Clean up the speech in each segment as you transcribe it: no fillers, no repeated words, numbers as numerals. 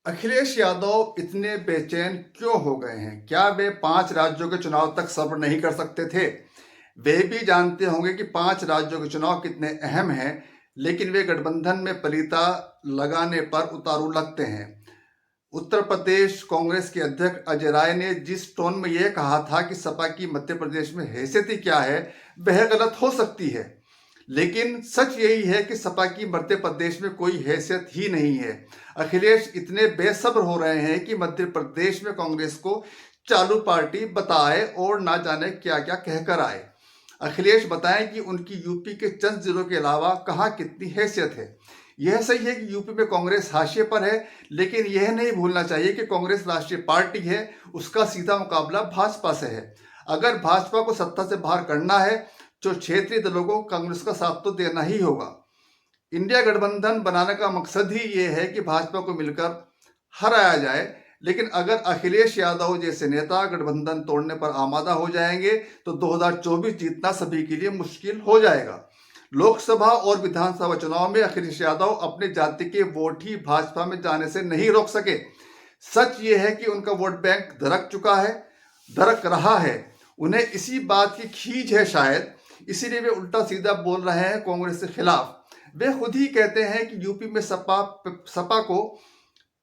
अखिलेश यादव इतने बेचैन क्यों हो गए हैं? क्या वे 5 राज्यों के चुनाव तक सब्र नहीं कर सकते थे? वे भी जानते होंगे कि 5 राज्यों के चुनाव कितने अहम हैं, लेकिन वे गठबंधन में पलीता लगाने पर उतारू लगते हैं। उत्तर प्रदेश कांग्रेस के अध्यक्ष अजय राय ने जिस टोन में यह कहा था कि सपा की मध्य प्रदेश में हैसियत ही क्या है, वह गलत हो सकती है, लेकिन सच यही है कि सपा की मध्य प्रदेश में कोई हैसियत ही नहीं है। अखिलेश इतने बेसब्र हो रहे हैं कि मध्य प्रदेश में कांग्रेस को चालू पार्टी बताए और ना जाने क्या क्या कहकर आए। अखिलेश बताएं कि उनकी यूपी के चंद जिलों के अलावा कहाँ कितनी हैसियत है। यह सही है कि यूपी में कांग्रेस हाशिए पर है, लेकिन यह नहीं भूलना चाहिए कि कांग्रेस राष्ट्रीय पार्टी है, उसका सीधा मुकाबला भाजपा से है। अगर भाजपा को सत्ता से बाहर करना है तो क्षेत्रीय दलों को कांग्रेस का साथ तो देना ही होगा। इंडिया गठबंधन बनाने का मकसद ही ये है कि भाजपा को मिलकर हराया जाए, लेकिन अगर अखिलेश यादव जैसे नेता गठबंधन तोड़ने पर आमादा हो जाएंगे तो 2024 जीतना सभी के लिए मुश्किल हो जाएगा। लोकसभा और विधानसभा चुनाव में अखिलेश यादव अपने जाति के वोट ही भाजपा में जाने से नहीं रोक सके। सच ये है कि उनका वोट बैंक दरक चुका है, दरक रहा है। उन्हें इसी बात की खींच है शायद, इसीलिए वे उल्टा सीधा बोल रहे हैं कांग्रेस के खिलाफ। वे खुद ही कहते हैं कि यूपी में सपा को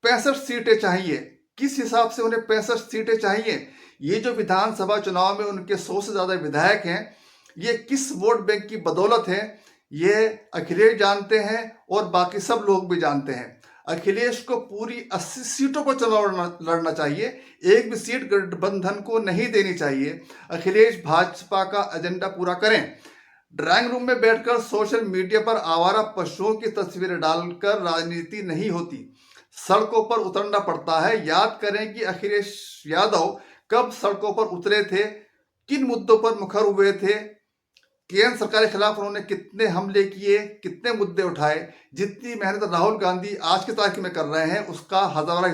65 सीटें चाहिए। किस हिसाब से उन्हें 65 सीटें चाहिए? ये जो विधानसभा चुनाव में उनके 100 से ज्यादा विधायक हैं, ये किस वोट बैंक की बदौलत है, ये अखिलेश जानते हैं और बाकी सब लोग भी जानते हैं। अखिलेश को पूरी 80 सीटों को चुनाव लड़ना चाहिए, एक भी सीट गठबंधन को नहीं देनी चाहिए। अखिलेश भाजपा का एजेंडा पूरा करें। ड्राइंग रूम में बैठकर सोशल मीडिया पर आवारा पशुओं की तस्वीरें डालकर राजनीति नहीं होती, सड़कों पर उतरना पड़ता है। याद करें कि अखिलेश यादव कब सड़कों पर उतरे थे, किन मुद्दों पर मुखर हुए थे, केंद्र सरकार के खिलाफ उन्होंने कितने हमले किए, कितने मुद्दे उठाए। जितनी मेहनत राहुल गांधी आज की तारीख में कर रहे हैं, उसका हजारवां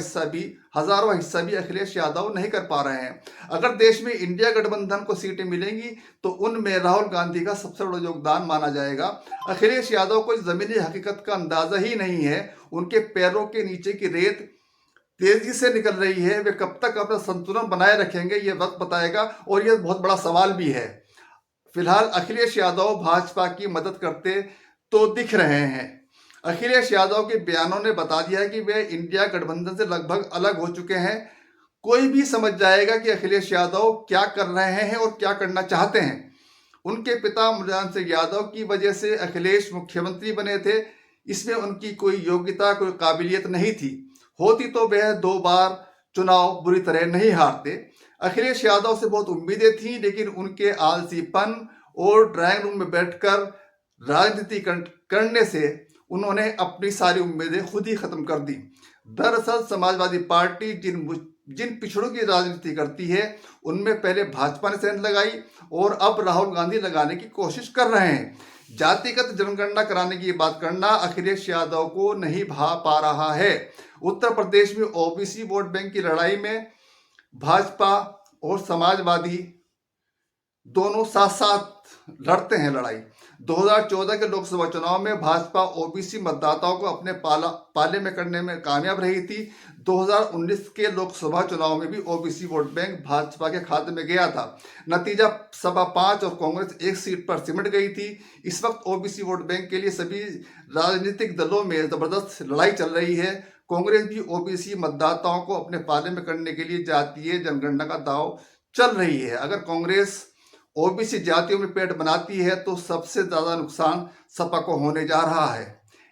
हिस्सा भी अखिलेश यादव नहीं कर पा रहे हैं। अगर देश में इंडिया गठबंधन को सीटें मिलेंगी तो उनमें राहुल गांधी का सबसे बड़ा योगदान माना जाएगा। अखिलेश यादव को जमीनी हकीकत का अंदाजा ही नहीं है। उनके पैरों के नीचे की रेत तेजी से निकल रही है। वे कब तक अपना संतुलन बनाए रखेंगे, ये वक्त बताएगा, और यह बहुत बड़ा सवाल भी है। फिलहाल अखिलेश यादव भाजपा की मदद करते तो दिख रहे हैं। अखिलेश यादव के बयानों ने बता दिया कि वे इंडिया गठबंधन से लगभग अलग हो चुके हैं। कोई भी समझ जाएगा कि अखिलेश यादव क्या कर रहे हैं और क्या करना चाहते हैं। उनके पिता मुलायम सिंह यादव की वजह से अखिलेश मुख्यमंत्री बने थे। इसमें उनकी कोई योग्यता, कोई काबिलियत नहीं थी। होती तो वह 2 बार चुनाव बुरी तरह नहीं हारते। अखिलेश यादव से बहुत उम्मीदें थी, लेकिन उनके आलसीपन और ड्राइंग रूम में बैठकर राजनीति करने से उन्होंने अपनी सारी उम्मीदें खुद ही खत्म कर दी। दरअसल समाजवादी पार्टी जिन पिछड़ों की राजनीति करती है, उनमें पहले भाजपा ने सेंध लगाई और अब राहुल गांधी लगाने की कोशिश कर रहे हैं। जातिगत जनगणना कराने की बात करना अखिलेश यादव को नहीं भा पा रहा है। उत्तर प्रदेश में ओबीसी वोट बैंक की लड़ाई में भाजपा और समाजवादी दोनों साथ साथ लड़ते हैं लड़ाई। 2014 के लोकसभा चुनाव में भाजपा ओबीसी मतदाताओं को अपने पाले में करने में कामयाब रही थी। 2019 के लोकसभा चुनाव में भी ओबीसी वोट बैंक भाजपा के खाते में गया था। नतीजा सपा 5 और कांग्रेस 1 सीट पर सिमट गई थी। इस वक्त ओबीसी वोट बैंक के लिए सभी राजनीतिक दलों में जबरदस्त लड़ाई चल रही है। कांग्रेस भी ओबीसी मतदाताओं को अपने पाले में करने के लिए जातीय जनगणना का दाव चल रही है। अगर कांग्रेस ओबीसी जातियों में पेट बनाती है तो सबसे ज्यादा नुकसान सपा को होने जा रहा है।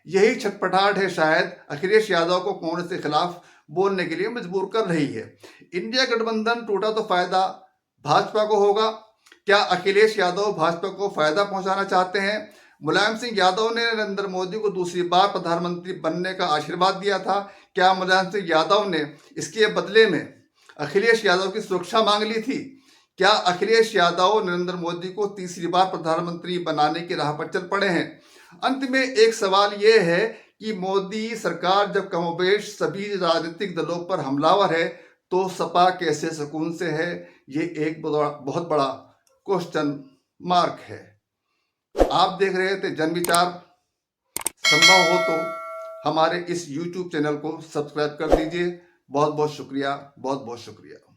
यही छटपटाहट है शायद अखिलेश यादव को कांग्रेस के खिलाफ बोलने के लिए मजबूर कर रही है। इंडिया गठबंधन टूटा तो फायदा भाजपा को होगा। क्या अखिलेश यादव भाजपा को फायदा पहुंचाना चाहते हैं? मुलायम सिंह यादव ने नरेंद्र मोदी को दूसरी बार प्रधानमंत्री बनने का आशीर्वाद दिया था। क्या मुलायम सिंह यादव ने इसके बदले में अखिलेश यादव की सुरक्षा मांग ली थी? क्या अखिलेश यादव नरेंद्र मोदी को तीसरी बार प्रधानमंत्री बनाने की राह पर चल पड़े हैं? अंत में एक सवाल यह है कि मोदी सरकार जब कमोबेश सभी राजनीतिक दलों पर हमलावर है तो सपा कैसे सुकून से है? ये एक बहुत बड़ा क्वेश्चन मार्क है। आप देख रहे थे जन विचार। संभव हो तो हमारे इस YouTube चैनल को सब्सक्राइब कर दीजिए। बहुत बहुत शुक्रिया, बहुत बहुत शुक्रिया।